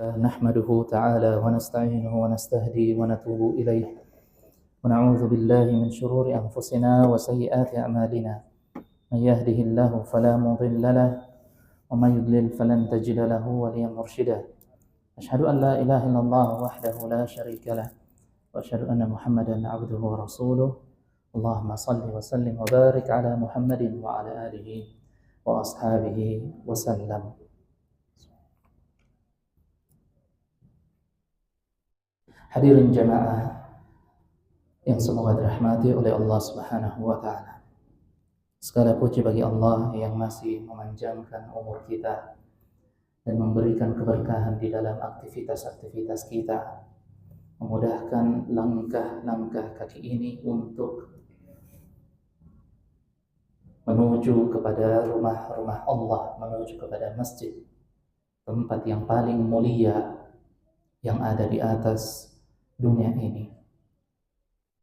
نحمده تعالى ونستعينه ونستهدي ونتوب إليه ونعوذ بالله من شرور أنفسنا وسيئات أعمالنا من يهده الله فلا مضل له ومن يضلل فلن تجد له وليا مرشدا أشهد أن لا إله إلا الله وحده لا شريك له وأشهد أن محمدا عبده ورسوله اللهم صل وسلم وبارك على محمد وعلى آله وأصحابه وسلم. Hadirin jamaah yang semoga dirahmati oleh Allah Subhanahu wa taala. Segala puji bagi Allah yang masih memanjangkan umur kita dan memberikan keberkahan di dalam aktivitas-aktivitas kita, memudahkan langkah-langkah kaki ini untuk menuju kepada rumah-rumah Allah, menuju kepada masjid, tempat yang paling mulia yang ada di atas dunia ini.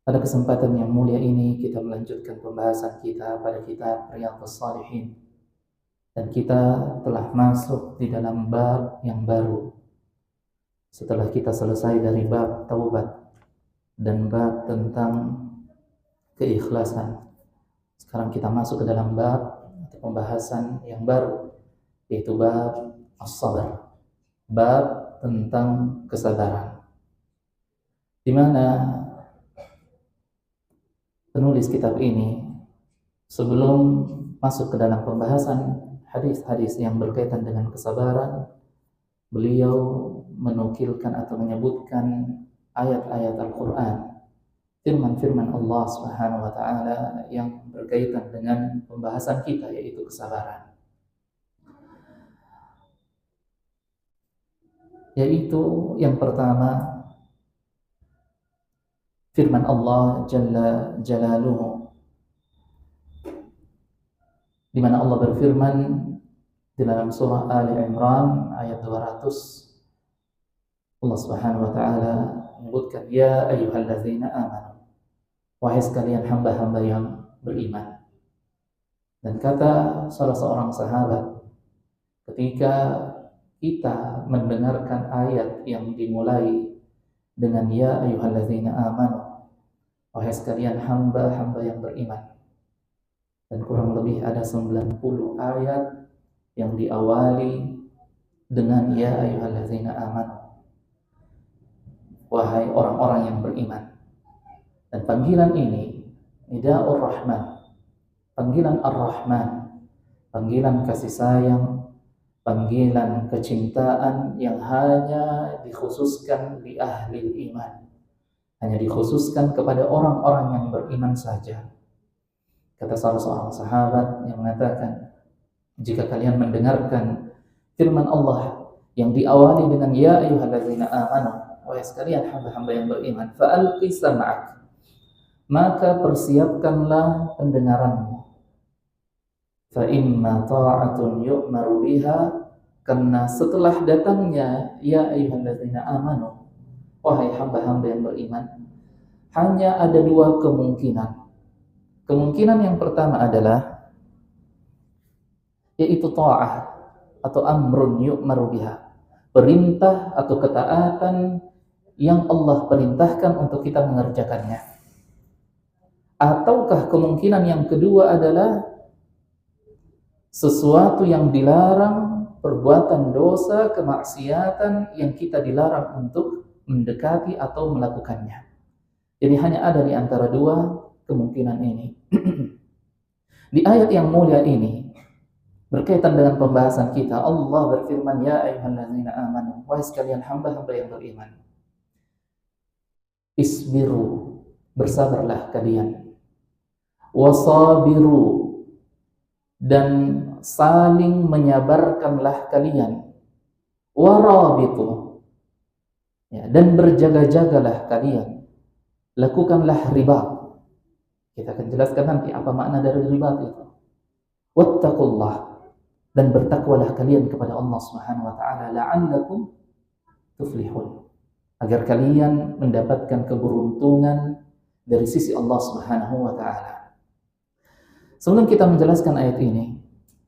Pada kesempatan yang mulia ini kita melanjutkan pembahasan kita pada kitab Riyadhus Shalihin, dan kita telah masuk di dalam bab yang baru. Setelah kita selesai dari bab taubat dan bab tentang keikhlasan, sekarang kita masuk ke dalam bab atau pembahasan yang baru, yaitu bab as-sabr, bab tentang kesabaran, di mana penulis kitab ini sebelum masuk ke dalam pembahasan hadis-hadis yang berkaitan dengan kesabaran, beliau menukilkan atau menyebutkan ayat-ayat Al-Quran, firman-firman Allah Subhanahu wa taala yang berkaitan dengan pembahasan kita, yaitu kesabaran. Yaitu yang pertama, firman Allah Jalla Jalaluhu, di mana Allah berfirman di dalam surah Ali Imran ayat 200. Allah Subhanahu wa taala menyebutkan, ya ayyuhallazina amanu, wahai sekalian hamba-hamba yang beriman. Dan kata salah seorang sahabat, ketika kita mendengarkan ayat yang dimulai dengan ya ayyuhallazina amanu, wahai sekalian hamba-hamba yang beriman, dan kurang lebih ada 90 ayat yang diawali dengan ya ayyuhallazina amanu, wahai orang-orang yang beriman. Dan panggilan ini Nida'ur Rahman, panggilan Ar-Rahman, panggilan kasih sayang, panggilan kecintaan yang hanya dikhususkan di ahli iman, hanya dikhususkan kepada orang-orang yang beriman saja. Kata salah seorang sahabat yang mengatakan, jika kalian mendengarkan firman Allah yang diawali dengan ya ayyuhallazina amanu, wahai sekalian hamba-hamba yang beriman, fa'alqi sam'ak, maka persiapkanlah pendengaranmu. Fa imma ta'atun yu'maru biha, karena setelah datangnya ya ayyuhallazina amanu, wahai hamba-hamba yang beriman, hanya ada dua kemungkinan. Kemungkinan yang pertama adalah yaitu ta'ah atau amrun yu'maru biha, perintah atau ketaatan yang Allah perintahkan untuk kita mengerjakannya. Ataukah kemungkinan yang kedua adalah sesuatu yang dilarang, perbuatan dosa, kemaksiatan yang kita dilarang untuk mendekati atau melakukannya. Jadi hanya ada di antara dua kemungkinan ini. Di ayat yang mulia ini, berkaitan dengan pembahasan kita, Allah berfirman, ya ayyuhallazina amanu, wahai sekalian hamba-hamba yang beriman, isbiru, bersabarlah kalian, wasabiru, dan saling menyabarkanlah kalian, warabitu, ya, dan berjaga-jagalah kalian, lakukanlah ribat. Kita akan jelaskan nanti apa makna dari ribat itu. Wattaqullah, dan bertakwalah kalian kepada Allah Subhanahu wa taala, la'allakum tuflihun, agar kalian mendapatkan keberuntungan dari sisi Allah Subhanahu wa taala. Sebelum kita menjelaskan ayat ini,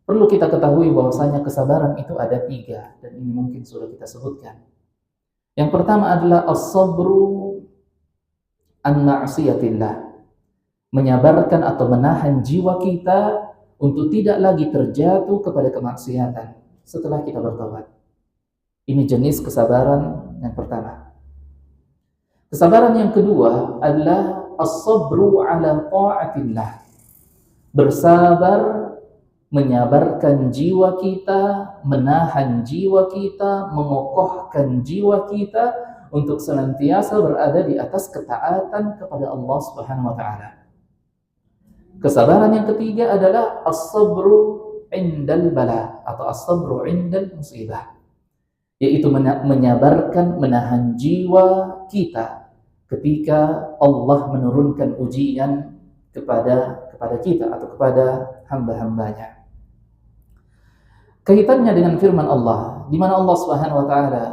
perlu kita ketahui bahwasanya kesabaran itu ada 3, dan ini mungkin sudah kita sebutkan. Yang pertama adalah as-sabru an ma'siyatillah, menyabarkan atau menahan jiwa kita untuk tidak lagi terjatuh kepada kemaksiatan setelah kita bertobat. Ini jenis kesabaran yang pertama. Kesabaran yang kedua adalah as-sabru ala ta'atillah, bersabar, menyabarkan jiwa kita, menahan jiwa kita, mengokohkan jiwa kita untuk senantiasa berada di atas ketaatan kepada Allah Subhanahu wa taala. Kesabaran yang ketiga adalah as-sabru indal bala atau as-sabru indal musibah, yaitu menyabarkan, menahan jiwa kita ketika Allah menurunkan ujian kepada kita atau kepada hamba-hambanya. Kaitannya dengan firman Allah, di mana Allah Subhanahu wa taala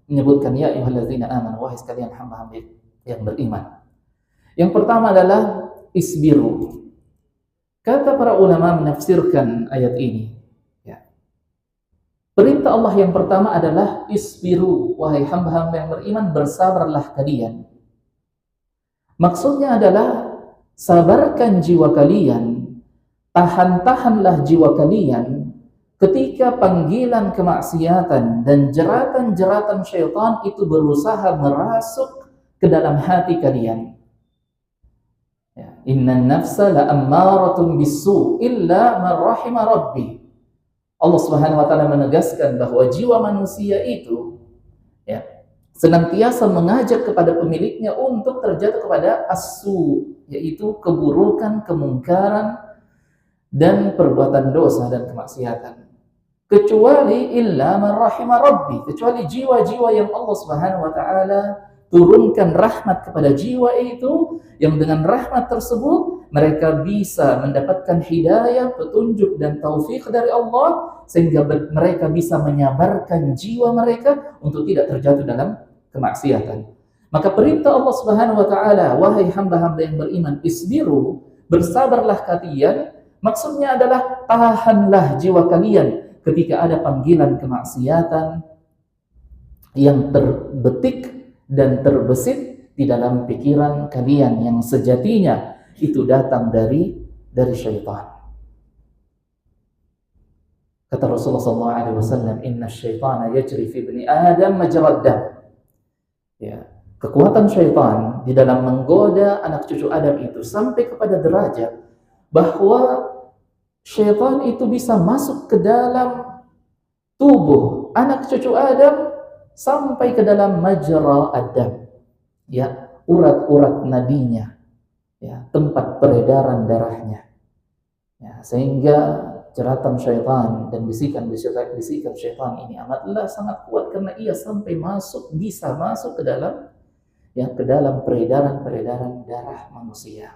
menyebutkan ya ayyuhallazina amanu, wahai sekalian hamba-hamba yang beriman. Yang pertama adalah isbiru. Kata para ulama menafsirkan ayat ini, ya. Perintah Allah yang pertama adalah isbiru, wahai hamba-hamba yang beriman, bersabarlah kalian. Maksudnya adalah sabarkan jiwa kalian, tahan-tahanlah jiwa kalian ketika panggilan kemaksiatan dan jeratan-jeratan syaitan itu berusaha merasuk ke dalam hati kalian. Ya, innan nafsa la'ammaratun bisu illa man rahima rabbi. Allah Subhanahu wa taala menegaskan bahwa jiwa manusia itu, ya, senantiasa mengajak kepada pemiliknya untuk terjatuh kepada as-su, yaitu keburukan, kemungkaran dan perbuatan dosa dan kemaksiatan. Kecuali illa man rahima rabbi, kecuali jiwa-jiwa yang Allah Subhanahu wa taala turunkan rahmat kepada jiwa itu, yang dengan rahmat tersebut mereka bisa mendapatkan hidayah, petunjuk dan taufik dari Allah, sehingga mereka bisa menyabarkan jiwa mereka untuk tidak terjatuh dalam kemaksiatan. Maka perintah Allah Subhanahu wa taala, wahai hamba-hamba yang beriman, isbiru, bersabarlah kalian, maksudnya adalah tahanlah jiwa kalian ketika ada panggilan kemaksiatan yang terbetik dan terbesit di dalam pikiran kalian yang sejatinya itu datang dari syaitan. Kata Rasulullah SAW, inna syaitana yajri fi ibni Adam majrad dam. Ya, kekuatan syaitan di dalam menggoda anak cucu Adam itu sampai kepada derajat bahwa syaitan itu bisa masuk ke dalam tubuh anak cucu Adam sampai ke dalam majra Adam, ya, urat-urat nadinya, ya, tempat peredaran darahnya, ya, sehingga jeratan syaitan dan bisikan-bisikan syaitan ini amatlah sangat kuat karena ia sampai bisa masuk ke dalam, ya, ke dalam peredaran darah manusia.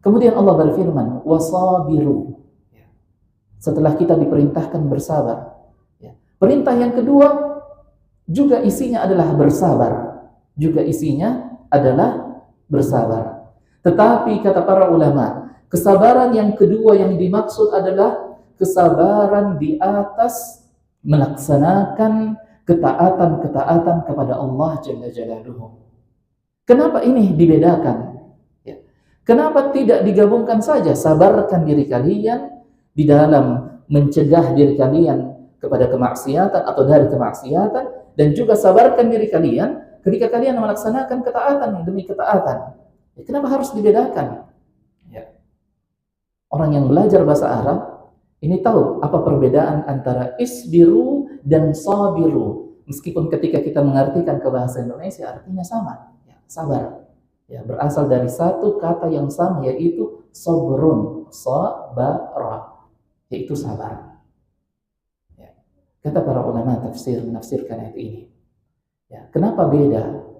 Kemudian Allah berfirman, wasabiru. Ya. Setelah kita diperintahkan bersabar, ya, perintah yang kedua juga isinya adalah bersabar. Tetapi kata para ulama, kesabaran yang kedua yang dimaksud adalah kesabaran di atas melaksanakan ketaatan kepada Allah Jalla Jalaluhu. Kenapa ini dibedakan? Ya. Kenapa tidak digabungkan saja? Sabarkan diri kalian di dalam mencegah diri kalian kepada kemaksiatan atau dari kemaksiatan, dan juga sabarkan diri kalian ketika kalian melaksanakan ketaatan demi ketaatan. Ya, kenapa harus dibedakan? Ya. Orang yang belajar bahasa Arab ini tahu apa perbedaan antara isbiru dan sabiru. Meskipun ketika kita mengartikan ke bahasa Indonesia artinya sama, ya, sabar. Ya, berasal dari satu kata yang sama, yaitu sabrun, sabara, yaitu sabar. Kata para ulama tafsir menafsirkan ayat ini. Ya, kenapa beda?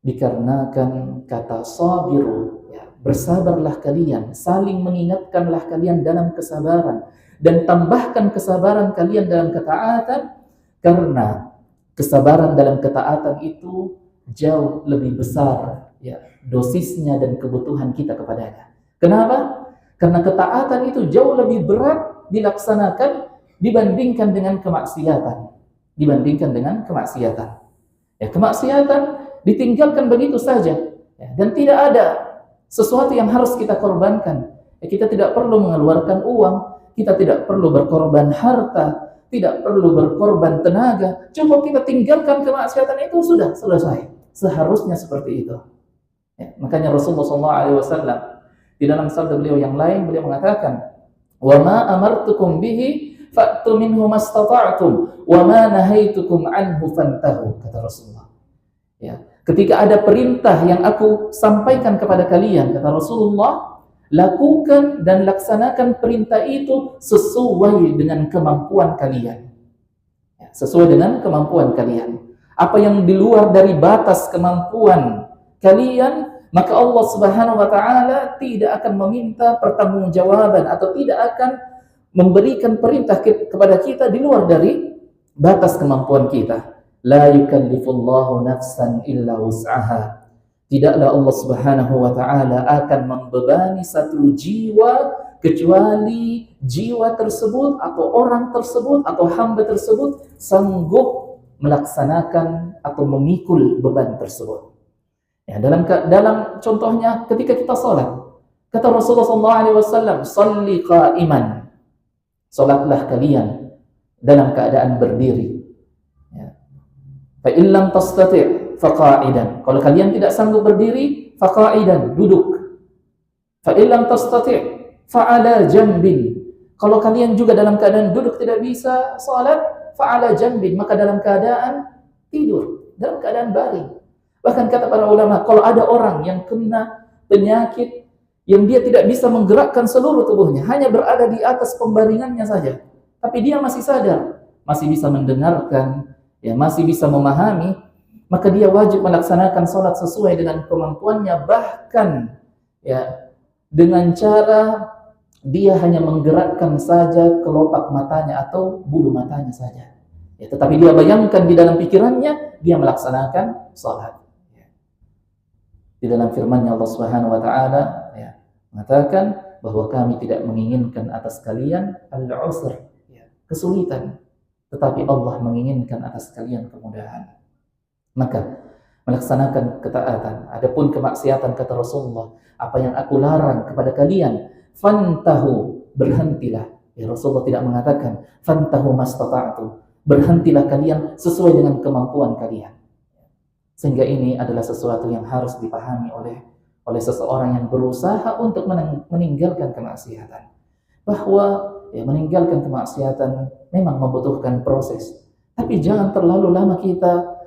Dikarenakan kata sabiru, ya, bersabarlah kalian, saling mengingatkanlah kalian dalam kesabaran, dan tambahkan kesabaran kalian dalam ketaatan, karena kesabaran dalam ketaatan itu jauh lebih besar, ya, dosisnya dan kebutuhan kita kepadanya. Kenapa? Karena ketaatan itu jauh lebih berat dilaksanakan dibandingkan dengan kemaksiatan. Ya, kemaksiatan ditinggalkan begitu saja. Ya, dan tidak ada sesuatu yang harus kita korbankan. Ya, kita tidak perlu mengeluarkan uang, kita tidak perlu berkorban harta, tidak perlu berkorban tenaga. Cukup kita tinggalkan kemaksiatan itu sudah selesai. Seharusnya seperti itu. Ya, makanya Rasulullah SAW di dalam sabda beliau yang lain, beliau mengatakan, "Wa ma amartukum bihi fa'tu minhu mastata'tum, wa ma nahaitukum anhu fantahu," kata Rasulullah. Ya, ketika ada perintah yang aku sampaikan kepada kalian, kata Rasulullah, lakukan dan laksanakan perintah itu sesuai dengan kemampuan kalian. Ya, sesuai dengan kemampuan kalian. Apa yang di luar dari batas kemampuan kalian, maka Allah Subhanahu wa taala tidak akan meminta pertanggungjawaban atau tidak akan memberikan perintah kepada kita di luar dari batas kemampuan kita. La yukallifullahu nafsan illa wus'aha. Tidaklah Allah Subhanahu wa taala akan membebani satu jiwa kecuali jiwa tersebut atau orang tersebut atau hamba tersebut sanggup melaksanakan atau memikul beban tersebut. Ya, dalam contohnya ketika kita salat, kata Rasulullah SAW, "Shalli qa'iman." Salatlah kalian dalam keadaan berdiri. Ya. Fa in lam tastati' fa qa'idan. Kalau kalian tidak sanggup berdiri, fa qa'idan, duduk. Fa in lam tastati' fa 'ala jambin. Kalau kalian juga dalam keadaan duduk tidak bisa salat, fa 'ala jambin, maka dalam keadaan tidur, dalam keadaan baring. Bahkan kata para ulama, kalau ada orang yang kena penyakit yang dia tidak bisa menggerakkan seluruh tubuhnya, hanya berada di atas pembaringannya saja, tapi dia masih sadar, masih bisa mendengarkan, ya masih bisa memahami, maka dia wajib melaksanakan sholat sesuai dengan kemampuannya, bahkan ya dengan cara dia hanya menggerakkan saja kelopak matanya atau bulu matanya saja. Ya, tetapi dia bayangkan di dalam pikirannya, dia melaksanakan sholat. Di dalam firman-Nya Allah Subhanahu wa taala ya, mengatakan bahwa kami tidak menginginkan atas kalian al-usr, ya, kesulitan, tetapi Allah menginginkan atas kalian kemudahan. Maka melaksanakan ketaatan. Adapun kemaksiatan, kata Rasulullah, apa yang aku larang kepada kalian, fantahu, berhentilah. Ya, Rasulullah tidak mengatakan fantahu mastata'tu, berhentilah kalian sesuai dengan kemampuan kalian. Sehingga ini adalah sesuatu yang harus dipahami oleh seseorang yang berusaha untuk meninggalkan kemaksiatan. Bahwa ya, meninggalkan kemaksiatan memang membutuhkan proses. Tapi jangan terlalu lama kita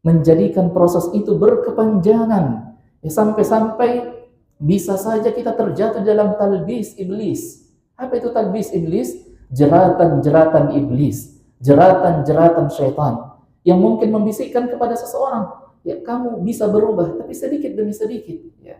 menjadikan proses itu berkepanjangan. Ya, sampai-sampai bisa saja kita terjatuh dalam talbis iblis. Apa itu talbis iblis? Jeratan-jeratan iblis, jeratan-jeratan syaitan yang mungkin membisikkan kepada seseorang, ya kamu bisa berubah, tapi sedikit demi sedikit. Ya.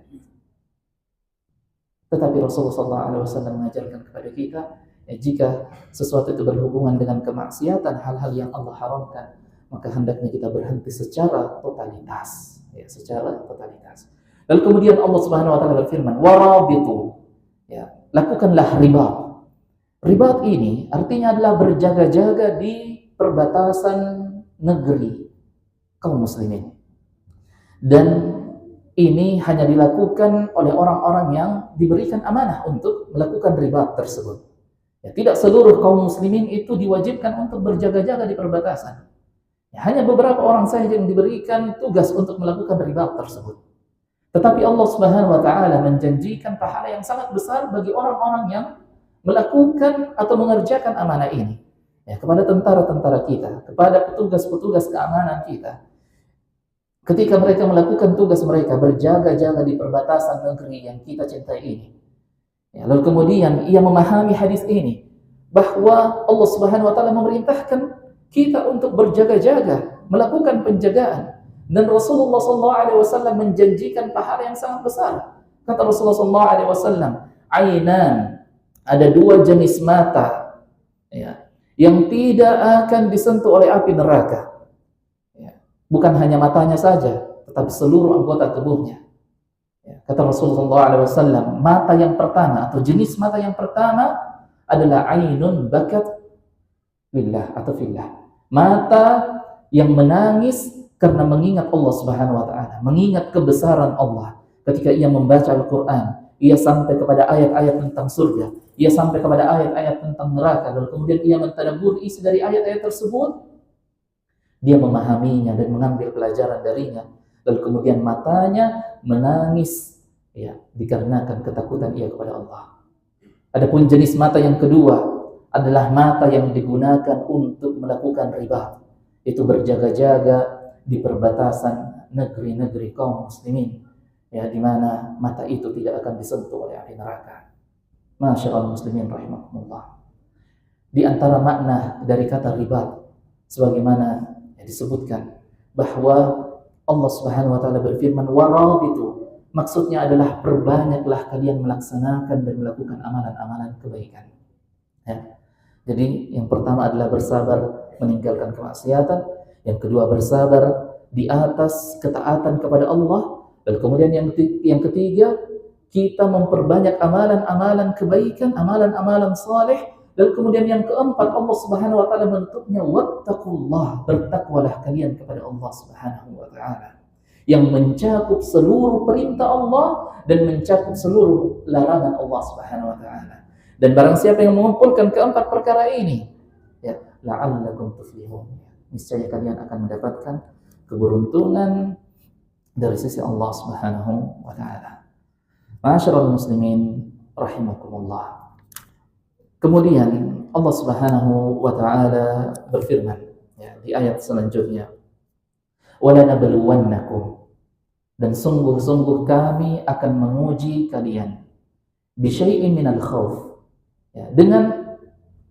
Tetapi Rasulullah SAW mengajarkan kepada kita, ya, jika sesuatu itu berhubungan dengan kemaksiatan, hal-hal yang Allah haramkan, maka hendaknya kita berhenti secara totalitas. Ya, secara totalitas. Lalu kemudian Allah Subhanahu Wa Taala berfirman, warabitu, ya, lakukanlah ribat. Ribat ini artinya adalah berjaga-jaga di perbatasan negeri kaum muslimin. Dan ini hanya dilakukan oleh orang-orang yang diberikan amanah untuk melakukan ribat tersebut. Ya, tidak seluruh kaum muslimin itu diwajibkan untuk berjaga-jaga di perbatasan. Ya, hanya beberapa orang saja yang diberikan tugas untuk melakukan ribat tersebut. Tetapi Allah Subhanahu wa taala menjanjikan pahala yang sangat besar bagi orang-orang yang melakukan atau mengerjakan amanah ini. Ya, kepada tentara-tentara kita, kepada petugas-petugas keamanan kita. Ketika mereka melakukan tugas mereka berjaga-jaga di perbatasan negeri yang kita cintai ini. Ya, lalu kemudian ia memahami hadis ini bahwa Allah Subhanahu wa taala memerintahkan kita untuk berjaga-jaga, melakukan penjagaan, dan Rasulullah SAW menjanjikan pahala yang sangat besar. Kata Rasulullah SAW, ainan, ada dua jenis mata, ya, yang tidak akan disentuh oleh api neraka. Bukan hanya matanya saja, tetapi seluruh anggota tubuhnya. Ya, kata Rasulullah SAW, mata yang pertama atau jenis mata yang pertama adalah ainun bakat lillah atau fillah. Mata yang menangis karena mengingat Allah Subhanahu wa taala, mengingat kebesaran Allah. Ketika ia membaca Al-Qur'an, ia sampai kepada ayat-ayat tentang surga, ia sampai kepada ayat-ayat tentang neraka, dan kemudian ia mentadabbur isi dari ayat-ayat tersebut, dia memahaminya dan mengambil pelajaran darinya, lalu kemudian matanya menangis, ya, dikarenakan ketakutan ia kepada Allah. Adapun jenis mata yang kedua adalah mata yang digunakan untuk melakukan riba, itu berjaga-jaga di perbatasan negeri-negeri kaum muslimin, ya, di mana mata itu tidak akan disentuh oleh api neraka. Masyaallah muslimin rahimakumullah. Di antara makna dari kata riba, sebagaimana disebutkan bahwa Allah Subhanahu wa taala berfirman warabitu, maksudnya adalah perbanyaklah kalian melaksanakan dan melakukan amalan-amalan kebaikan. Ya. Jadi yang pertama adalah bersabar meninggalkan kemaksiatan, yang kedua bersabar di atas ketaatan kepada Allah, dan kemudian yang ketiga kita memperbanyak amalan-amalan kebaikan, amalan-amalan saleh. Dan kemudian yang keempat, Allah Subhanahu wa taala bentuknya wattaqullah, bertakwalah kalian kepada Allah Subhanahu wa taala, yang mencakup seluruh perintah Allah dan mencakup seluruh larangan Allah Subhanahu wa taala. Dan barang siapa yang mengumpulkan keempat perkara ini, ya, la'allakum tuflihun, niscaya kalian akan mendapatkan keberuntungan dari sisi Allah Subhanahu wa taala. Ma'asyiral muslimin rahimakumullah. Kemudian Allah Subhanahu wa taala berfirman, ya, di ayat selanjutnya, "Walanabluwannakum," dan sungguh-sungguh kami akan menguji kalian, bisyai'in minal khauf, ya, dengan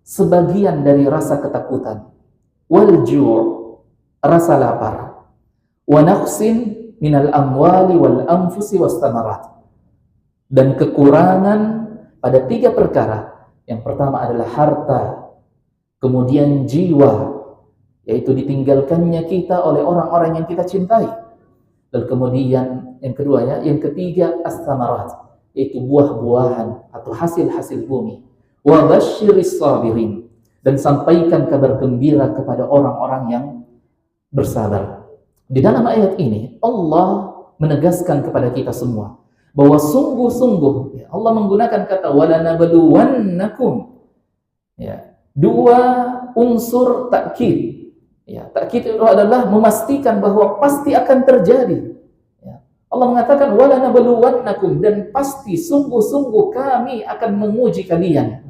sebagian dari rasa ketakutan, wal ju', rasa lapar, wa naqsin minal amwali wal anfusi was thamarat, dan kekurangan pada 3 perkara. Yang pertama adalah harta, kemudian jiwa, yaitu ditinggalkannya kita oleh orang-orang yang kita cintai. Dan kemudian yang kedua, ya, yang ketiga as-thamarat, yaitu buah-buahan atau hasil-hasil bumi. Wa basyiris sabirin, dan sampaikan kabar gembira kepada orang-orang yang bersabar. Di dalam ayat ini Allah menegaskan kepada kita semua bahwa sungguh-sungguh, ya, Allah menggunakan kata walanabluwannakum, ya, 2 unsur takkid. Ya, takkid itu adalah memastikan bahwa pasti akan terjadi. Ya. Allah mengatakan walanabluwannakum, dan pasti sungguh-sungguh kami akan menguji kalian.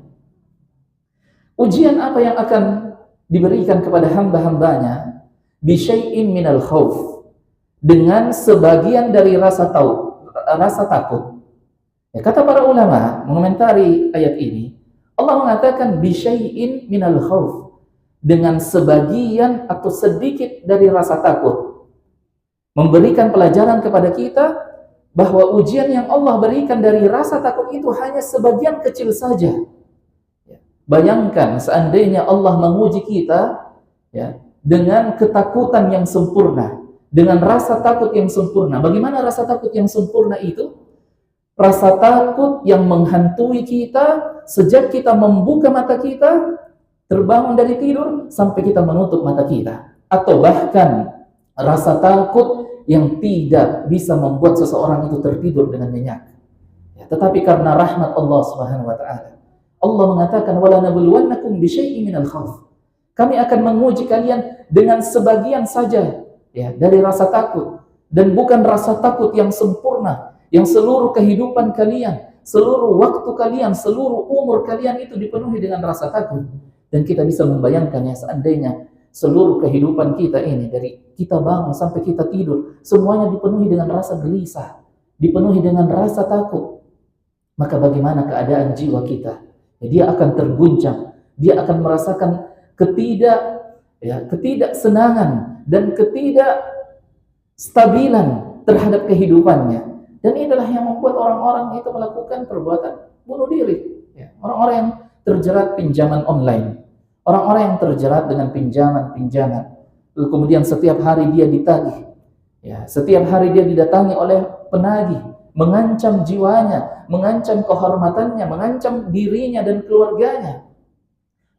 Ujian apa yang akan diberikan kepada hamba-hambanya? Bisyai'in minal khauf, dengan sebagian dari rasa takut. Ya, kata para ulama mengomentari ayat ini, Allah mengatakan bisyai'in minal khauf, dengan sebagian atau sedikit dari rasa takut, memberikan pelajaran kepada kita bahwa ujian yang Allah berikan dari rasa takut itu hanya sebagian kecil saja. Ya, bayangkan seandainya Allah menguji kita, ya, dengan ketakutan yang sempurna, dengan rasa takut yang sempurna. Bagaimana rasa takut yang sempurna itu? Rasa takut yang menghantui kita sejak kita membuka mata kita, terbangun dari tidur, sampai kita menutup mata kita. Atau bahkan rasa takut yang tidak bisa membuat seseorang itu tertidur dengan nyenyak. Ya, tetapi karena rahmat Allah Subhanahu wa taala, Allah mengatakan walanabluwannakum bisyai'in minal khauf. Kami akan menguji kalian dengan sebagian saja, ya, dari rasa takut, dan bukan rasa takut yang sempurna, yang seluruh kehidupan kalian, seluruh waktu kalian, seluruh umur kalian itu dipenuhi dengan rasa takut. Dan kita bisa membayangkannya seandainya seluruh kehidupan kita ini, dari kita bangun sampai kita tidur, semuanya dipenuhi dengan rasa gelisah, dipenuhi dengan rasa takut. Maka bagaimana keadaan jiwa kita? Ya, dia akan terguncang, dia akan merasakan ketidaksenangan dan ketidakstabilan terhadap kehidupannya. Dan inilah yang membuat orang-orang itu melakukan perbuatan bunuh diri. Ya, orang-orang yang terjerat pinjaman online, orang-orang yang terjerat dengan pinjaman-pinjaman, lalu kemudian setiap hari dia ditagih, ya, setiap hari dia didatangi oleh penagih, mengancam jiwanya, mengancam kehormatannya, mengancam dirinya dan keluarganya,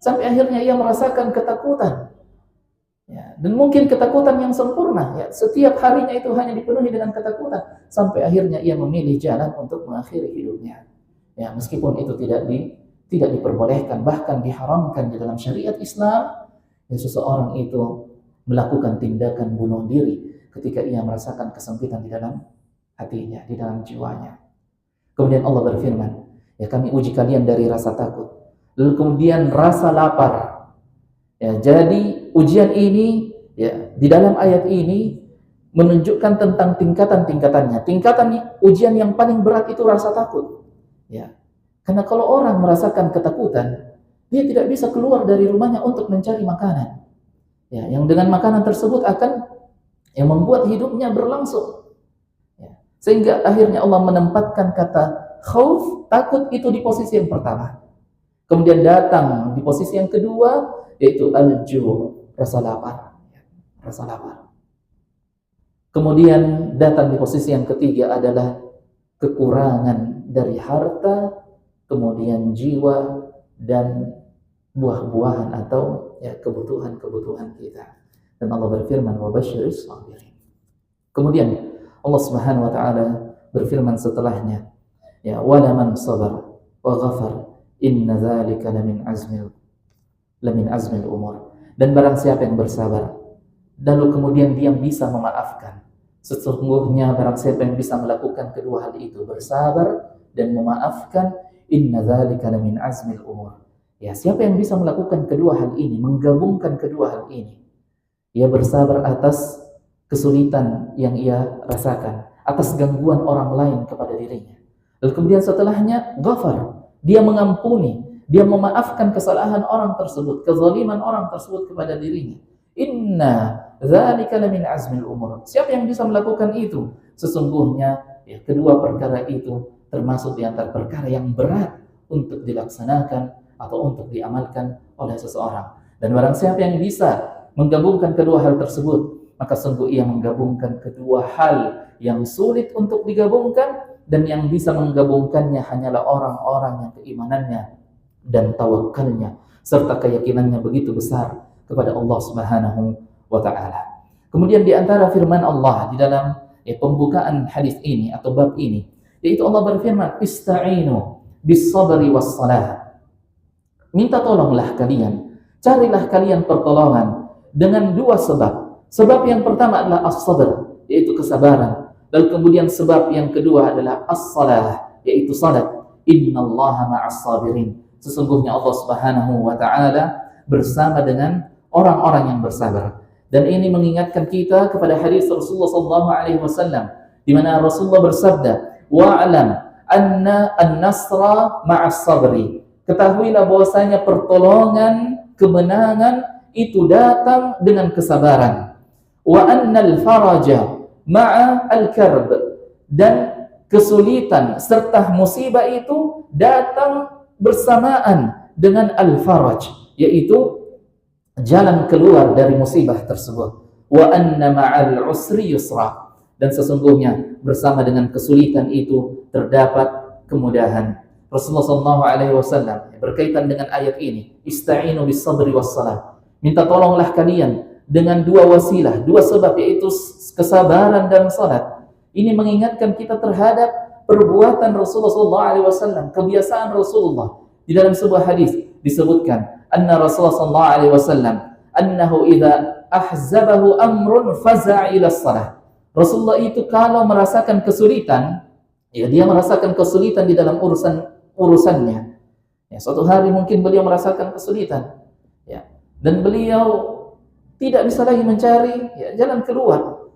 sampai akhirnya ia merasakan ketakutan. Ya, Dan mungkin ketakutan yang sempurna, ya, setiap harinya itu hanya dipenuhi dengan ketakutan sampai akhirnya ia memilih jalan untuk mengakhiri hidupnya. Ya, meskipun itu tidak diperbolehkan, bahkan diharamkan di dalam syariat Islam, ya, seseorang itu melakukan tindakan bunuh diri ketika ia merasakan kesempitan di dalam hatinya, di dalam jiwanya. Kemudian Allah berfirman, ya, kami uji kalian dari rasa takut, lalu kemudian rasa lapar. Ya, jadi ujian ini, ya, di dalam ayat ini menunjukkan tentang tingkatan-tingkatannya. Tingkatan ujian yang paling berat itu rasa takut. Ya. Karena kalau orang merasakan ketakutan, dia tidak bisa keluar dari rumahnya untuk mencari makanan. Ya, yang dengan makanan tersebut akan yang membuat hidupnya berlangsung. Ya. Sehingga akhirnya Allah menempatkan kata khauf, takut itu di posisi yang pertama. Kemudian datang di posisi yang kedua, yaitu al-ju', rasa lapar. Rasa lapar. Kemudian datang di posisi yang ketiga adalah kekurangan dari harta, kemudian jiwa, dan buah-buahan atau, ya, kebutuhan-kebutuhan kita. Dan Allah berfirman, wa basyiris sabirin. Kemudian Allah Subhanahu wa taala berfirman setelahnya, ya, wala man sabar wa ghafar inna dzalika lamin azmil umur. Dan barang siapa yang bersabar lalu kemudian dia bisa memaafkan, sesungguhnya barang siapa yang bisa melakukan kedua hal itu, bersabar dan memaafkan, inna dzalika lamin azmil umur. Ya, siapa yang bisa melakukan kedua hal ini, menggabungkan kedua hal ini, ia bersabar atas kesulitan yang ia rasakan, atas gangguan orang lain kepada dirinya. Lalu kemudian setelahnya ghafar, dia mengampuni, dia memaafkan kesalahan orang tersebut, kezaliman orang tersebut kepada dirinya. Inna dzalika lamin azmil umur. Siapa yang bisa melakukan itu? Sesungguhnya, ya, kedua perkara itu termasuk di antara perkara yang berat untuk dilaksanakan atau untuk diamalkan oleh seseorang. Dan barang siapa yang bisa menggabungkan kedua hal tersebut, maka sungguh ia menggabungkan kedua hal yang sulit untuk digabungkan, dan yang bisa menggabungkannya hanyalah orang-orang yang keimanannya dan tawakalnya serta keyakinannya begitu besar kepada Allah Subhanahu wa taala. Kemudian di antara firman Allah di dalam, ya, pembukaan hadis ini atau bab ini, yaitu Allah berfirman, ista'inu bis sabri was salah. Minta tolonglah kalian, carilah kalian pertolongan dengan dua sebab. Sebab yang pertama adalah as-sabr, yaitu kesabaran. Lalu kemudian sebab yang kedua adalah as-salah, yaitu salat. Innallaha ma'as sabirin. Sesungguhnya Allah Subhanahu wa taala bersama dengan orang-orang yang bersabar. Dan ini mengingatkan kita kepada hadis Rasulullah sallallahu alaihi wasallam di mana Rasulullah bersabda, "Wa'lam anna an-nasra ma'as sabri." Ketahuilah bahwasanya pertolongan, kemenangan itu datang dengan kesabaran. Wa annal faraja ma'a al-karb, dan kesulitan serta musibah itu datang bersamaan dengan al-faraj, yaitu jalan keluar dari musibah tersebut. Wa anna ma'al usri yusra, dan sesungguhnya bersama dengan kesulitan itu terdapat kemudahan. Rasulullah SAW berkaitan dengan ayat ini, ista'inu bis sabri was salah. Minta tolonglah kalian dengan dua wasilah, dua sebab, yaitu kesabaran dan salat. Ini mengingatkan kita terhadap perbuatan Rasulullah SAW, kebiasaan Rasulullah. Di dalam sebuah hadis disebutkan, anna Rasulullah SAW annahu idza ahzabahu amrun faza'a ila shalah. Rasulullah itu kalau merasakan kesulitan, ya, dia merasakan kesulitan di dalam urusannya. Ya, suatu hari mungkin beliau merasakan kesulitan, ya, dan beliau tidak bisa lagi mencari, ya, jalan keluar.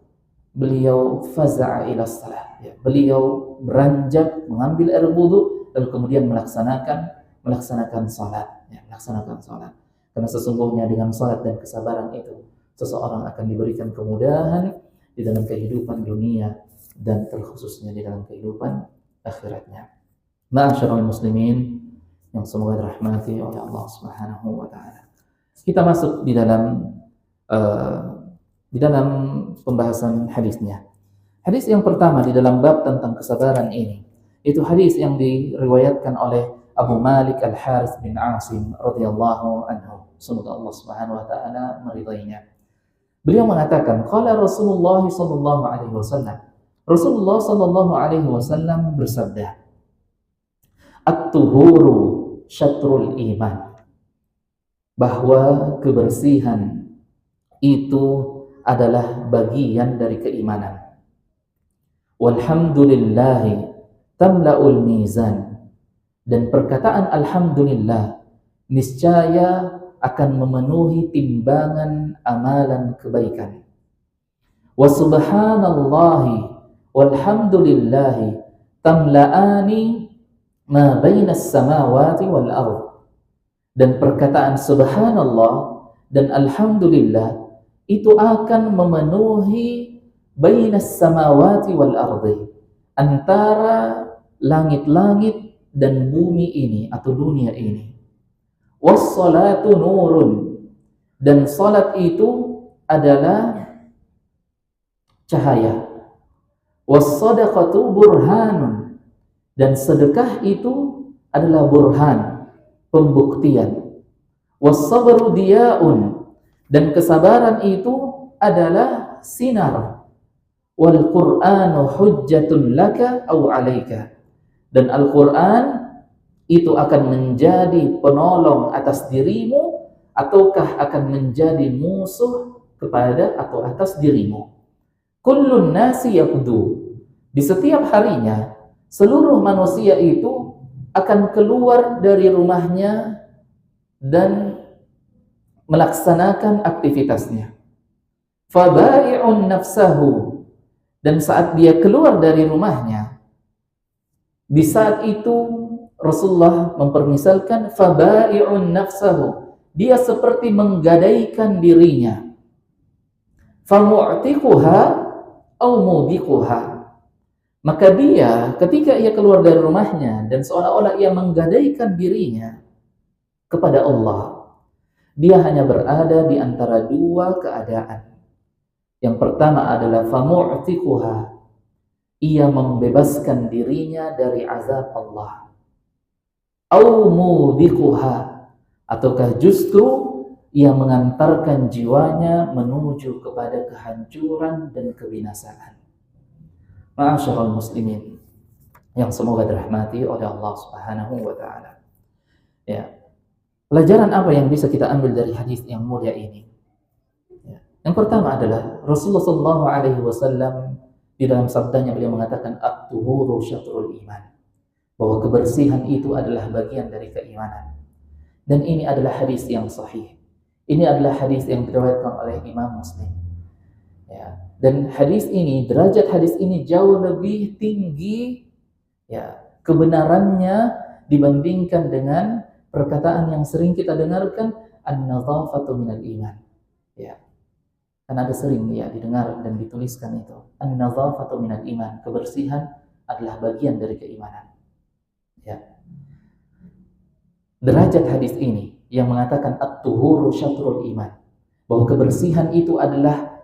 Beliau faza'a ila shalah, ya, beliau beranjak mengambil air wudu lalu kemudian melaksanakan salat, ya, melaksanakan salat. Karena sesungguhnya dengan salat dan kesabaran itu seseorang akan diberikan kemudahan di dalam kehidupan dunia dan terkhususnya di dalam kehidupan akhiratnya. Ma'asyiral muslimin yang semoga dirahmati oleh Allah Subhanahu wa taala. Kita masuk di dalam pembahasan hadisnya. Hadis yang pertama di dalam bab tentang kesabaran ini, itu hadis yang diriwayatkan oleh Abu Malik Al-Harits bin Asim radhiyallahu anhu. Semoga Allah Subhanahu wa taala meridainya. Beliau mengatakan, qala Rasulullah sallallahu alaihi wasallam. Rasulullah sallallahu alaihi wasallam bersabda, "At-tuhuru syatrul iman." Bahwa kebersihan itu adalah bagian dari keimanan. Walhamdulillahi tamla'ul mizan. Dan perkataan alhamdulillah niscaya akan memenuhi timbangan amalan kebaikan. Wa subhanallahi walhamdulillahi tamla'ani ma bainas samawati wal ardh. Dan perkataan subhanallah dan alhamdulillah itu akan memenuhi bainas samawati wal ardi, antara langit-langit dan bumi ini atau dunia ini. Wassalatu nurun, dan salat itu adalah cahaya. Wassadaqatu burhanun, dan sedekah itu adalah burhan, pembuktian. Wassabru diya'un, dan kesabaran itu adalah sinar. Wal Qur'anu hujjatun laka aw 'alaika, dan Al-Qur'an itu akan menjadi penolong atas dirimu ataukah akan menjadi musuh kepada atau atas dirimu. Kullun nasi yaqdu, di setiap harinya seluruh manusia itu akan keluar dari rumahnya dan melaksanakan aktivitasnya. Fabai'un nafsahu, dan saat dia keluar dari rumahnya, di saat itu Rasulullah mempermisalkan fabai'un nafsahu, dia seperti menggadaikan dirinya. Famu'tiquha aw mubiquha, maka dia ketika ia keluar dari rumahnya dan seolah-olah ia menggadaikan dirinya kepada Allah, dia hanya berada di antara dua keadaan. Yang pertama adalah famu'tiquha, ia membebaskan dirinya dari azab Allah. Au mubiquha, ataukah justru ia mengantarkan jiwanya menuju kepada kehancuran dan kebinasaan. Ma'asyiral muslimin yang semoga dirahmati oleh Allah Subhanahu wa taala. Ya. Pelajaran apa yang bisa kita ambil dari hadis yang mulia ini? Ya. Yang pertama adalah Rasulullah sallallahu alaihi wasallam di dalam sabdanya beliau mengatakan at-tuhuru syatrul iman, bahwa kebersihan itu adalah bagian dari keimanan. Dan ini adalah hadis yang sahih. Ini adalah hadis yang diriwayatkan oleh Imam Muslim. Ya. Dan hadis ini, derajat hadis ini jauh lebih tinggi ya kebenarannya dibandingkan dengan perkataan yang sering kita dengarkan, an-nadhafatu minal iman. Ya. Kan ada sering ya didengar dan dituliskan itu, an-nadhafatu minal iman, kebersihan adalah bagian dari keimanan. Ya. Derajat hadis ini yang mengatakan at-tuhuru syatrul iman, bahwa kebersihan itu adalah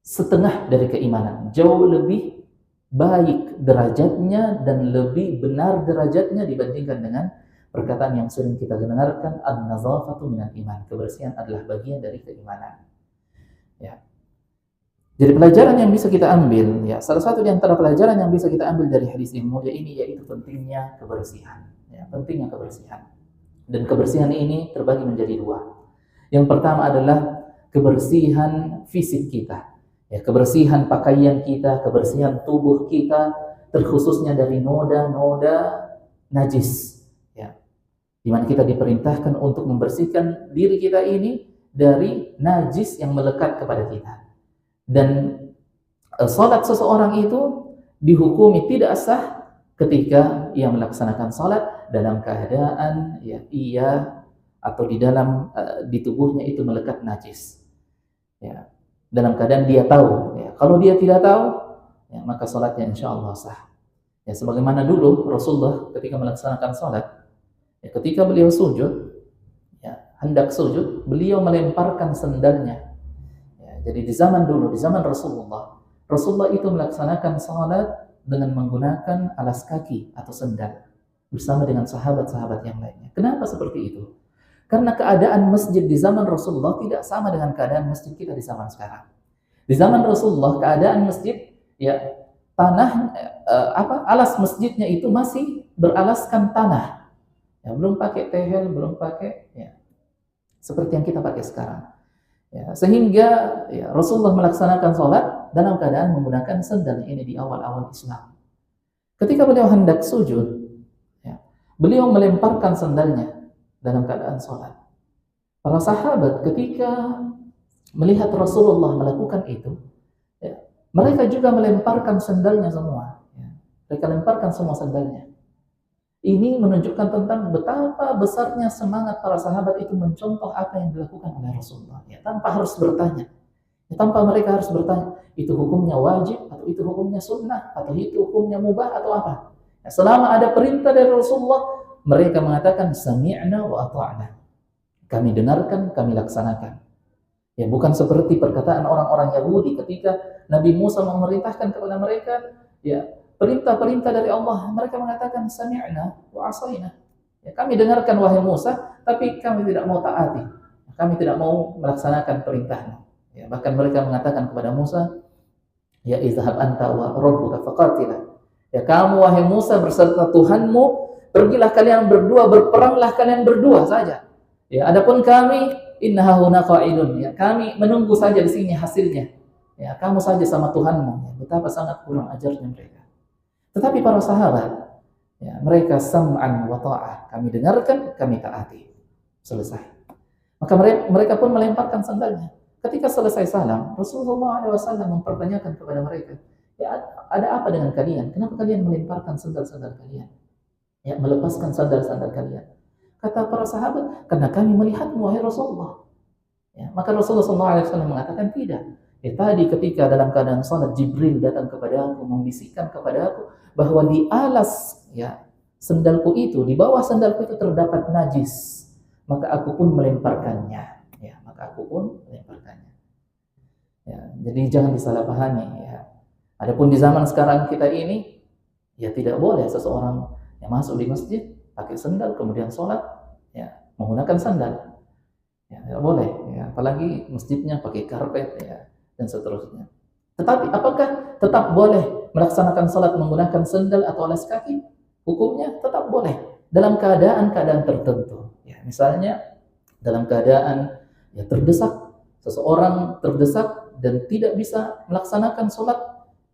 setengah dari keimanan, jauh lebih baik derajatnya dan lebih benar derajatnya dibandingkan dengan perkataan yang sering kita dengarkan, an-nazafatu minal iman, kebersihan adalah bagian dari keimanan. Ya. Jadi pelajaran yang bisa kita ambil, ya, salah satu di antara pelajaran yang bisa kita ambil dari hadis yang mulia ini yaitu pentingnya kebersihan. Ya, pentingnya kebersihan. Dan kebersihan ini terbagi menjadi dua. Yang pertama adalah kebersihan fisik kita. Ya, kebersihan pakaian kita, kebersihan tubuh kita, terkhususnya dari noda-noda najis. Ya. Di mana kita diperintahkan untuk membersihkan diri kita ini dari najis yang melekat kepada kita. Dan salat seseorang itu dihukumi tidak sah ketika ia melaksanakan salat dalam keadaan ya ia atau di dalam di tubuhnya itu melekat najis. Ya. Dalam keadaan dia tahu, ya. Kalau dia tidak tahu, ya, maka salatnya insyaallah sah. Ya, sebagaimana dulu Rasulullah ketika melaksanakan salat, ya, ketika beliau sujud, ya, hendak sujud, beliau melemparkan sendalnya. Ya, jadi di zaman dulu, di zaman Rasulullah itu melaksanakan salat dengan menggunakan alas kaki atau sendal bersama dengan sahabat-sahabat yang lainnya. Kenapa seperti itu? Karena keadaan masjid di zaman Rasulullah tidak sama dengan keadaan masjid kita di zaman sekarang. Di zaman Rasulullah keadaan masjid ya tanah alas masjidnya itu masih beralaskan tanah. Ya, belum pakai tehel, belum pakai ya seperti yang kita pakai sekarang. Ya, sehingga ya, Rasulullah melaksanakan sholat dalam keadaan menggunakan sandal ini di awal-awal Islam. Ketika beliau hendak sujud, ya, beliau melemparkan sandalnya dalam keadaan sholat. Para sahabat ketika melihat Rasulullah melakukan itu, ya, mereka juga melemparkan sandalnya semua. Ya. Mereka lemparkan semua sandalnya. Ini menunjukkan tentang betapa besarnya semangat para sahabat itu mencontoh apa yang dilakukan oleh Rasulullah. Ya, tanpa harus bertanya. Ya, tanpa mereka harus bertanya, itu hukumnya wajib, atau itu hukumnya sunnah, atau itu hukumnya mubah, atau apa. Ya, selama ada perintah dari Rasulullah, mereka mengatakan, sami'na wa ata'na. Kami dengarkan, kami laksanakan. Ya, bukan seperti perkataan orang-orang Yahudi ketika Nabi Musa memerintahkan kepada mereka, ya, perintah-perintah dari Allah, mereka mengatakan sami'na wa asaina. Ya, kami dengarkan wahai Musa, tapi kami tidak mau taati. Kami tidak mau melaksanakan perintahmu. Ya, bahkan mereka mengatakan kepada Musa, ya izhab anta wa rabbuka faqatila. Ya kamu wahai Musa berserta Tuhanmu, pergilah kalian berdua, berperanglah kalian berdua saja. Ya, adapun kami innaha huna qa'idun. Ya, kami menunggu saja di sini hasilnya. Ya, kamu saja sama Tuhanmu. Ya, betapa sangat kurang ajarnya mereka. Tetapi para sahabat, ya, mereka sam'an wa ta'ah. Kami dengarkan, kami taati. Selesai. Maka mereka pun melemparkan sandalnya. Ketika selesai salam, Rasulullah SAW mempertanyakan kepada mereka, ya, ada apa dengan kalian? Kenapa kalian melemparkan sandal-sandal kalian? Ya, melepaskan sandal-sandal kalian. Kata para sahabat, karena kami melihatmu wahai Rasulullah. Ya, maka Rasulullah SAW mengatakan tidak. Ya, tadi ketika dalam keadaan salat Jibril datang kepada aku, membisikkan kepada aku bahwa di alas ya sendalku itu, di bawah sendalku itu terdapat najis, maka aku pun melemparkannya. Ya, maka aku pun melemparkannya. Ya, jadi jangan disalahpahami. Ya. Adapun di zaman sekarang kita ini, ya tidak boleh seseorang yang masuk di masjid pakai sendal kemudian sholat, ya menggunakan sandal. Ya, tidak boleh. Ya, apalagi masjidnya pakai karpet, ya dan seterusnya. Tetapi apakah tetap boleh melaksanakan salat menggunakan sandal atau alas kaki? Hukumnya tetap boleh dalam keadaan-keadaan tertentu. Ya, misalnya dalam keadaan ya terdesak, seseorang terdesak dan tidak bisa melaksanakan salat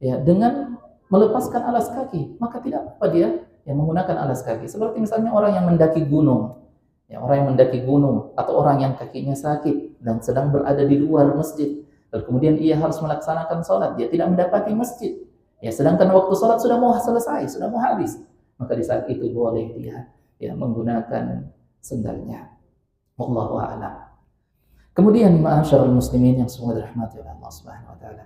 ya dengan melepaskan alas kaki, maka tidak apa dia yang menggunakan alas kaki. Seperti misalnya orang yang mendaki gunung. Ya, orang yang mendaki gunung atau orang yang kakinya sakit dan sedang berada di luar masjid. Dan kemudian ia harus melaksanakan sholat, dia tidak mendapati masjid. Ya, sedangkan waktu sholat sudah mau selesai, sudah mau habis. Maka di saat itu boleh dia ya menggunakan sendalnya. Wallahu a'lam. Kemudian ma'asyiral muslimin yang semoga dirahmati oleh Allah Subhanahu wa taala.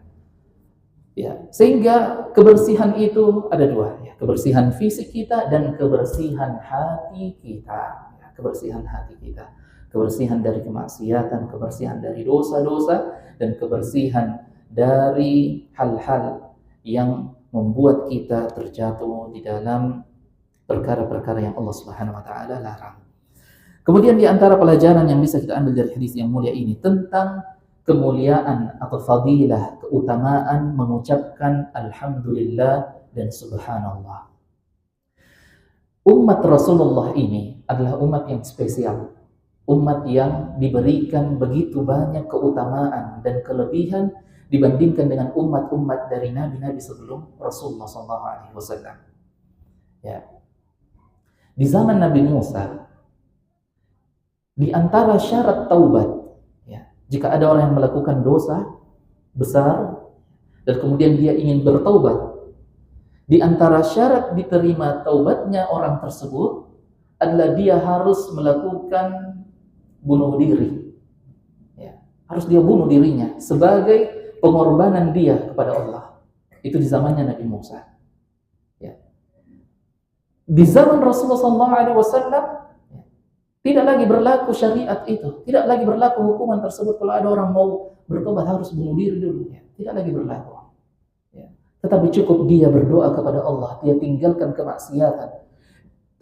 Ya, sehingga kebersihan itu ada dua, ya, kebersihan fisik kita dan kebersihan hati kita. Ya, kebersihan hati kita. Kebersihan dari kemaksiatan, kebersihan dari dosa-dosa, dan kebersihan dari hal-hal yang membuat kita terjatuh di dalam perkara-perkara yang Allah Subhanahu wa taala larang. Kemudian di antara pelajaran yang bisa kita ambil dari hadis yang mulia ini tentang kemuliaan atau fadilah, keutamaan mengucapkan alhamdulillah dan subhanallah. Umat Rasulullah ini adalah umat yang spesial. Umat yang diberikan begitu banyak keutamaan dan kelebihan dibandingkan dengan umat-umat dari nabi-nabi sebelum Rasulullah SAW. Ya. Di zaman Nabi Musa, di antara syarat taubat, ya, jika ada orang yang melakukan dosa besar dan kemudian dia ingin bertaubat, di antara syarat diterima taubatnya orang tersebut adalah dia harus melakukan bunuh diri. Ya, harus dia bunuh dirinya sebagai pengorbanan dia kepada Allah. Itu di zamannya Nabi Musa. Ya. Di zaman Rasulullah SAW tidak lagi berlaku syariat itu, tidak lagi berlaku hukuman tersebut. Kalau ada orang mau bertobat harus bunuh diri dulu, ya. Tidak lagi berlaku. Ya. Tetapi cukup dia berdoa kepada Allah, dia tinggalkan kemaksiatan.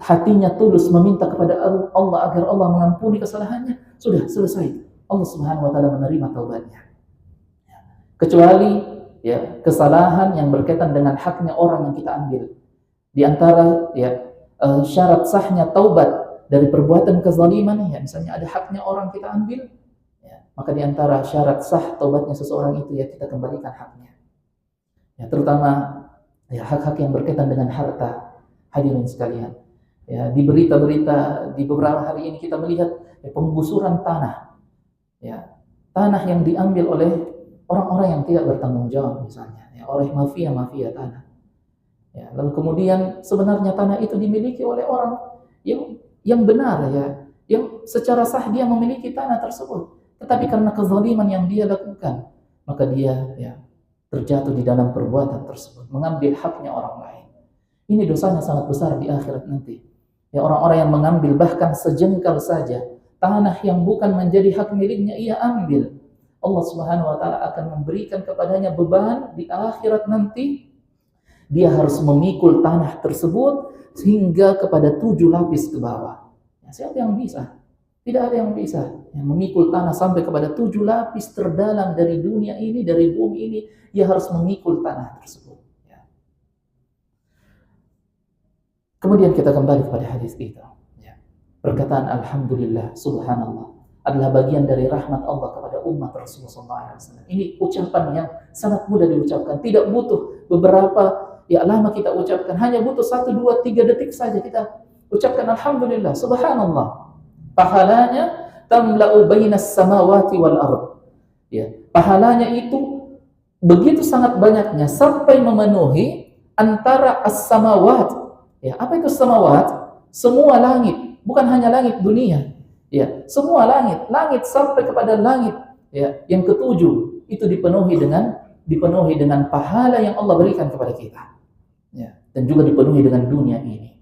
hatinya tulus meminta kepada Allah agar Allah mengampuni kesalahannya, sudah selesai. Allah Subhanahu wa taala menerima taubatnya. Kecuali ya kesalahan yang berkaitan dengan haknya orang yang kita ambil. Di antara ya syarat sahnya taubat dari perbuatan kezaliman, ya misalnya ada haknya orang kita ambil, ya, maka di antara syarat sah taubatnya seseorang itu ya kita kembalikan haknya. Ya, terutama ya hak-hak yang berkaitan dengan harta. Hadirin sekalian, ya di berita-berita di beberapa hari ini kita melihat ya, penggusuran tanah, ya tanah yang diambil oleh orang-orang yang tidak bertanggung jawab, misalnya ya, oleh mafia tanah. Ya, lalu kemudian sebenarnya tanah itu dimiliki oleh orang yang benar, ya, yang secara sah dia memiliki tanah tersebut, tetapi karena kezaliman yang dia lakukan, maka dia ya terjatuh di dalam perbuatan tersebut, mengambil haknya orang lain. Ini dosanya sangat besar di akhirat nanti. Ya, orang-orang yang mengambil bahkan sejengkal saja tanah yang bukan menjadi hak miliknya, ia ambil. Allah Subhanahu wa taala akan memberikan kepadanya beban di akhirat nanti. Dia harus memikul tanah tersebut hingga kepada 7 lapis ke bawah. Ya, siapa yang bisa? Tidak ada yang bisa. Ya, memikul tanah sampai kepada 7 lapis terdalam dari dunia ini, dari bumi ini, dia harus memikul tanah tersebut. Ya. Kemudian kita kembali kepada hadis itu. Ya. Perkataan Alhamdulillah, Subhanallah adalah bagian dari rahmat Allah kepada umat Rasulullah SAW. Ini ucapan yang sangat mudah diucapkan, tidak butuh beberapa ya lama kita ucapkan, hanya butuh 1, 2, 3 detik saja kita ucapkan Alhamdulillah, Subhanallah. Pahalanya tamla'u bainas samawati wal ard. Ya, pahalanya itu begitu sangat banyaknya sampai memenuhi antara as-samawat. Ya, apa itu samawat? Semua langit, bukan hanya langit dunia. Ya, semua langit, langit sampai kepada langit ya yang ketujuh itu dipenuhi dengan pahala yang Allah berikan kepada kita. Ya, dan juga dipenuhi dengan dunia ini.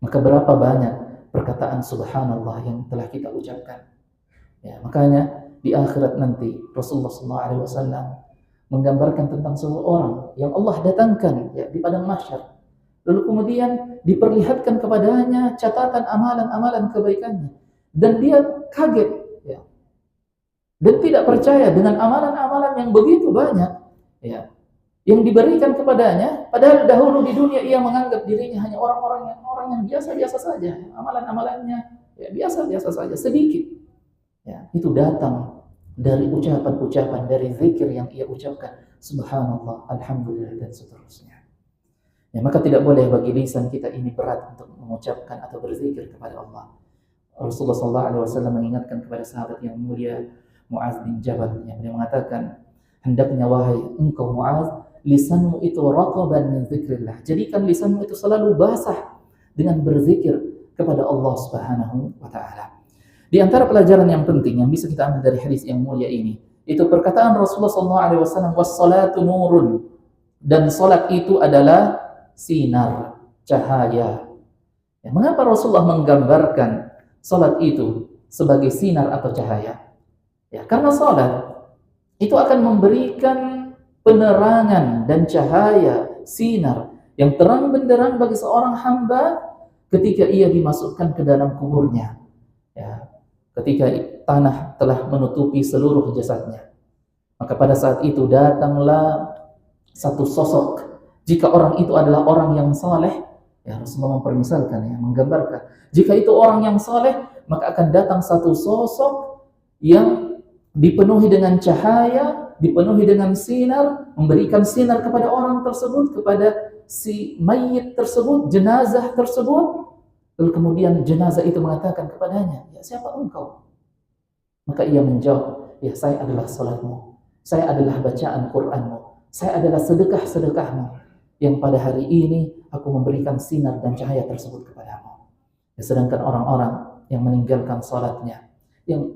Maka berapa banyak perkataan subhanallah yang telah kita ucapkan. Ya, makanya di akhirat nanti Rasulullah SAW menggambarkan tentang seseorang yang Allah datangkan ya, di padang mahsyar. Lalu kemudian diperlihatkan kepadanya catatan amalan-amalan kebaikannya. Dan dia kaget. Ya. Dan tidak percaya dengan amalan-amalan yang begitu banyak. Ya. Yang diberikan kepadanya, padahal dahulu di dunia ia menganggap dirinya hanya orang yang biasa-biasa saja, amalan-amalannya ya biasa-biasa saja, sedikit. Ya, itu datang dari ucapan-ucapan, dari zikir yang ia ucapkan, subhanallah, alhamdulillah dan seterusnya. Ya, maka tidak boleh bagi lisan kita ini berat untuk mengucapkan atau berzikir kepada Allah. Rasulullah SAW mengingatkan kepada sahabat yang mulia Mu'adz bin Jabal yang dia mengatakan, hendaknya wahai engkau Mu'adz, lisanmu itu raqaban min dzikrillah. Jadikan lisanmu itu selalu basah dengan berzikir kepada Allah Subhanahu wa taala. Di antara pelajaran yang penting yang bisa kita ambil dari hadis yang mulia ini, itu perkataan Rasulullah SAW, was-salatu nurun, dan salat itu adalah sinar, cahaya. Ya, mengapa Rasulullah menggambarkan salat itu sebagai sinar atau cahaya? Ya, karena salat itu akan memberikan penerangan dan cahaya, sinar yang terang benderang bagi seorang hamba ketika ia dimasukkan ke dalam kuburnya. Ya, ketika tanah telah menutupi seluruh jasadnya. Maka pada saat itu datanglah satu sosok. Jika orang itu adalah orang yang saleh, ya Rasulullah mempermisalkan, ya, menggambarkan. Jika itu orang yang saleh, maka akan datang satu sosok yang dipenuhi dengan cahaya, dipenuhi dengan sinar, memberikan sinar kepada orang tersebut, kepada si mayit tersebut, jenazah tersebut. Lalu kemudian jenazah itu mengatakan kepadanya, ya siapa engkau? Maka ia menjawab, ya saya adalah salatmu, saya adalah bacaan Qur'anmu, saya adalah sedekah-sedekahmu, yang pada hari ini aku memberikan sinar dan cahaya tersebut kepadamu. Ya, sedangkan orang-orang yang meninggalkan salatnya, yang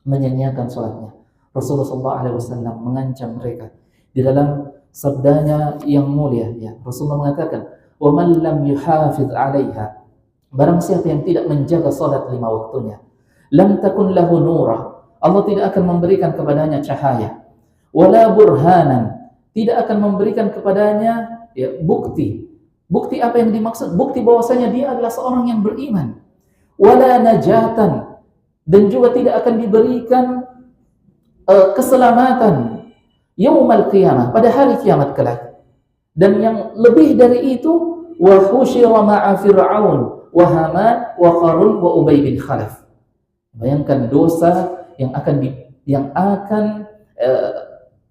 menyanyiakan salatnya, Rasulullah SAW mengancam mereka di dalam sabdanya yang mulia. Ya, Rasulullah mengatakan, "Wa man lam yuhafiz 'alaiha," barang siapa yang tidak menjaga salat 5 waktunya, lam takun lahu nura, Allah tidak akan memberikan kepadanya cahaya, wala burhanan, tidak akan memberikan kepadanya ya, bukti, Bukti apa yang dimaksud? Bukti bahwasanya dia adalah seorang yang beriman. Wala najatan, dan juga tidak akan diberikan keselamatan yaumal qiyamah, pada hari kiamat kelak. Dan yang lebih dari itu, wa husyira ma'a fir'aun wa haman wa qarun wa ubay bin khalaf. Bayangkan dosa yang akan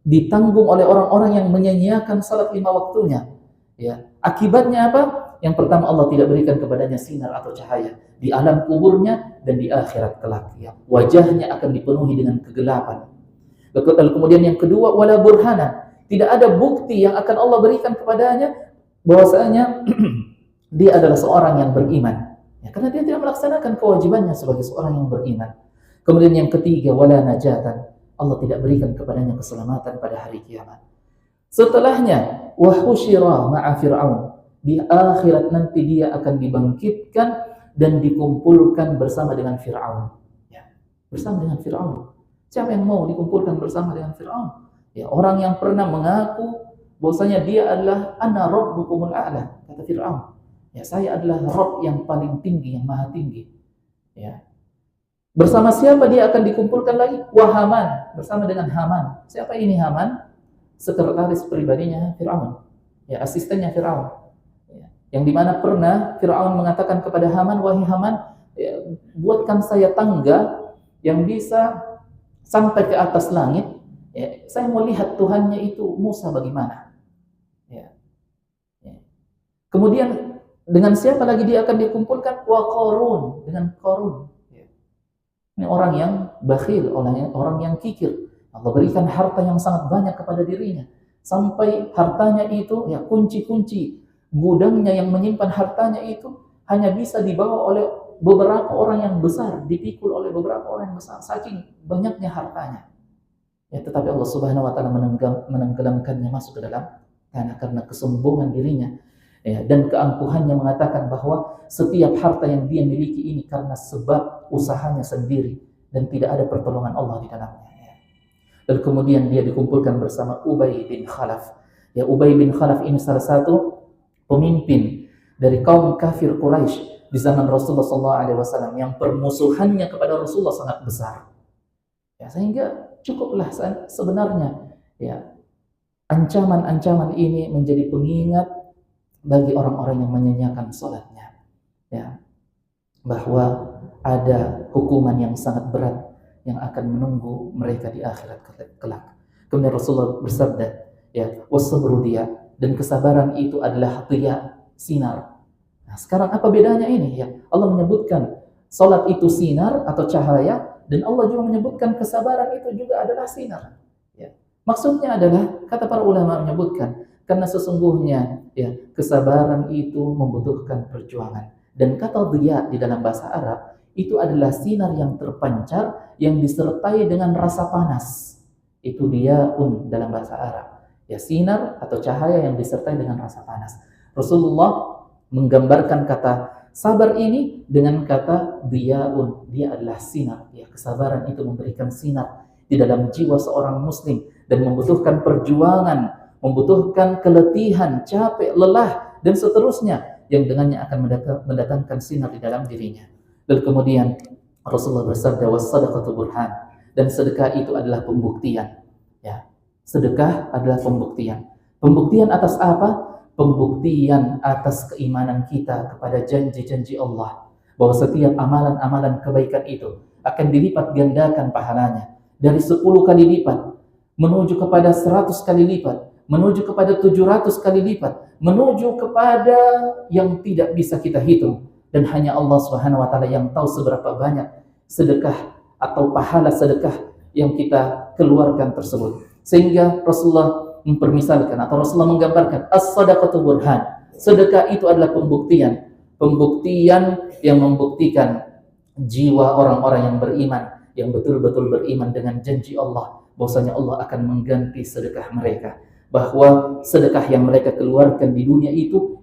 ditanggung oleh orang-orang yang menyia-nyiakan salat 5 waktunya. Ya, akibatnya apa? Yang pertama, Allah tidak berikan kepadanya sinar atau cahaya di alam kuburnya dan di akhirat kelak. Ya, wajahnya akan dipenuhi dengan kegelapan. Lalu kemudian yang kedua, wala burhana, tidak ada bukti yang akan Allah berikan kepadanya bahwasanya dia adalah seorang yang beriman. Ya, karena dia tidak melaksanakan kewajibannya sebagai seorang yang beriman. Kemudian yang ketiga, wala najatan, Allah tidak berikan kepadanya keselamatan pada hari kiamat. Setelahnya, wa husyira ma'a fir'aun, di akhirat nanti dia akan dibangkitkan dan dikumpulkan bersama dengan Fir'aun. Ya, bersama dengan Fir'aun. Siapa yang mau dikumpulkan bersama dengan Fir'aun? Ya, orang yang pernah mengaku bahwasanya dia adalah ana rabbukumul a'la, kata Fir'aun. Ya, saya adalah Rabb yang paling tinggi, yang maha tinggi. Ya. Bersama siapa dia akan dikumpulkan lagi? Wa Haman, bersama dengan Haman. Siapa ini Haman? Sekretaris pribadinya Fir'aun. Ya, asistennya Fir'aun. Ya. Yang dimana pernah Fir'aun mengatakan kepada Haman, wahai Haman, ya, buatkan saya tangga yang bisa sampai ke atas langit. Ya, saya mau lihat Tuhannya itu Musa bagaimana. Ya. Ya. Kemudian dengan siapa lagi dia akan dikumpulkan? Wa Qarun, dengan Qarun. Ya. Ini orang yang bakhil, orang yang kikir. Allah berikan harta yang sangat banyak kepada dirinya. Sampai hartanya itu, ya, kunci-kunci gudangnya yang menyimpan hartanya itu hanya bisa dibawa oleh beberapa orang yang besar, dipikul oleh beberapa orang yang besar, saking banyaknya hartanya. Ya, tetapi Allah Subhanahu wa taala menenggelamkannya masuk ke dalam tanah karena kesombongan dirinya. Ya, dan keangkuhannya mengatakan bahwa setiap harta yang dia miliki ini karena sebab usahanya sendiri dan tidak ada pertolongan Allah di dalamnya. Ya. Dan kemudian dia dikumpulkan bersama Ubay bin Khalaf. Ya, Ubay bin Khalaf ini salah satu pemimpin dari kaum kafir Quraisy di zaman Rasulullah SAW yang permusuhannya kepada Rasulullah sangat besar. Ya, sehingga cukuplah sebenarnya, ya, ancaman-ancaman ini menjadi pengingat bagi orang-orang yang menyanyiakan salatnya, ya, bahwa ada hukuman yang sangat berat yang akan menunggu mereka di akhirat kelak. Kemudian Rasulullah bersabda, ya, wasabru dia, dan kesabaran itu adalah dia, sinar. Nah, sekarang apa bedanya ini? Ya, Allah menyebutkan salat itu sinar atau cahaya, dan Allah juga menyebutkan kesabaran itu juga adalah sinar. Ya. Maksudnya adalah, kata para ulama menyebutkan, karena sesungguhnya, ya, kesabaran itu membutuhkan perjuangan. Dan kata dia di dalam bahasa Arab itu adalah sinar yang terpancar yang disertai dengan rasa panas. Itu diaun dalam bahasa Arab. Ya, sinar atau cahaya yang disertai dengan rasa panas. Rasulullah menggambarkan kata sabar ini dengan kata diaun. Dia adalah sinar. Ya, kesabaran itu memberikan sinar di dalam jiwa seorang muslim dan membutuhkan perjuangan, membutuhkan keletihan, capek, lelah, dan seterusnya yang dengannya akan mendatangkan sinar di dalam dirinya. Dan kemudian Rasulullah bersabda, was-sadaqatu burhan, dan sedekah itu adalah pembuktian. Ya, sedekah adalah pembuktian. Pembuktian atas apa? Pembuktian atas keimanan kita kepada janji-janji Allah, bahwa setiap amalan-amalan kebaikan itu akan dilipat gandakan pahalanya dari 10 kali lipat menuju kepada 100 kali lipat, menuju kepada 700 kali lipat, menuju kepada yang tidak bisa kita hitung, dan hanya Allah Subhanahu wa taala yang tahu seberapa banyak sedekah atau pahala sedekah yang kita keluarkan tersebut. Sehingga Rasulullah mempermisalkan atau Rasulullah menggambarkan as-sadaqatu burhan. Sedekah itu adalah pembuktian yang membuktikan jiwa orang-orang yang beriman, yang betul-betul beriman dengan janji Allah, bahwasanya Allah akan mengganti sedekah mereka, bahwa sedekah yang mereka keluarkan di dunia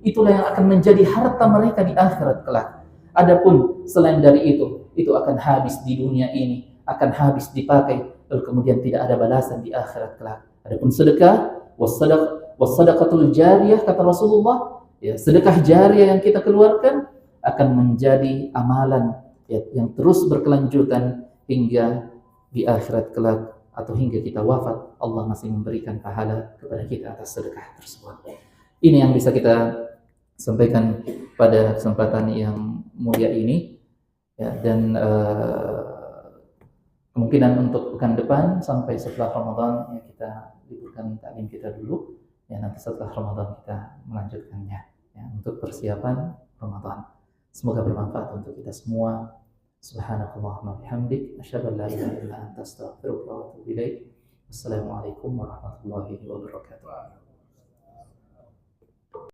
itulah yang akan menjadi harta mereka di akhirat kelak. Adapun selain dari itu akan habis di dunia ini, akan habis dipakai, lalu kemudian tidak ada balasan di akhirat kelak. Adapun sedekah, was-sadaqatul jariyah, kata Rasulullah, ya, sedekah jariah yang kita keluarkan akan menjadi amalan ya, yang terus berkelanjutan hingga di akhirat kelak atau hingga kita wafat, Allah masih memberikan pahala kepada kita atas sedekah tersebut. Ini yang bisa kita sampaikan pada kesempatan yang mulia ini ya, dan kemungkinan untuk pekan depan sampai setelah Ramadan ya, kita liburkan taklim kita dulu ya, nanti setelah Ramadan kita melanjutkannya ya, untuk persiapan Ramadan. Semoga bermanfaat untuk kita semua. Subhanakallahumma bihamdik asyhadu an la ilaha illa anta astaghfiruka wa atubu ilaik. Wassalamualaikum warahmatullahi wabarakatuh.